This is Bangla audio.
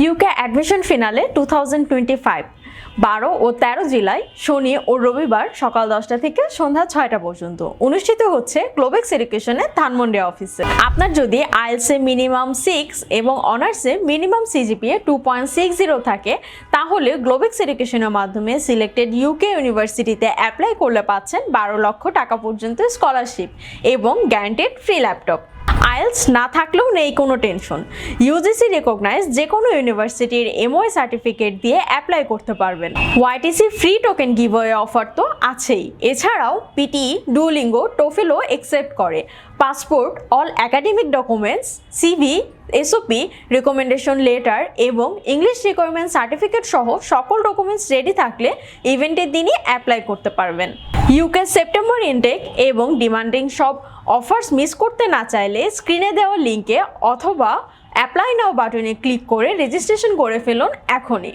ইউকে অ্যাডমিশন ফিনালে 2025 12 ও 13 জুলাই শনি ও রবিবার সকাল 10টা থেকে সন্ধ্যা 6টা পর্যন্ত অনুষ্ঠিত হচ্ছে গ্লোবেক্স এডুকেশনের ধানমন্ডি অফিসে। আপনার যদি আইএলটিএস মিনিমাম 6 এবং অনার্সে মিনিমাম সিজিপিএ 2.60 থাকে তাহলে গ্লোবেক্স এডুকেশনের মাধ্যমে সিলেক্টেড ইউকে ইউনিভার্সিটিতে অ্যাপ্লাই করলে পাচ্ছেন 12 লক্ষ টাকা পর্যন্ত স্কলারশিপ এবং গ্যারান্টেড ফ্রি ল্যাপটপ। আইএলটিএস না থাকলেও নেই কোনো টেনশন, ইউজিসি রেকগনাইজ যে কোনো ইউনিভার্সিটির এমওএ সার্টিফিকেট দিয়ে অ্যাপ্লাই করতে পারবেন। ওয়াইটিসি ফ্রি টোকেন গিভওয়ে অফার তো আছেই, এছাড়াও পিটিই, ডুওলিঙ্গো, টোফেলও অ্যাকসেপ্ট করে। Passport, all academic documents, CV, SOP, recommendation letter এবং ইংলিশ রিকোয়ারমেন্ট সার্টিফিকেট সহ সকল ডকুমেন্টস রেডি থাকলে ইভেন্টের দিনই অ্যাপ্লাই করতে পারবেন। ইউকে সেপ্টেম্বর ইনটেক এবং ডিমান্ডিং সব অফার্স মিস করতে না চাইলে স্ক্রিনে দেওয়া লিঙ্কে অথবা অ্যাপ্লাই নাও বাটনে ক্লিক করে রেজিস্ট্রেশন করে ফেলুন এখনই।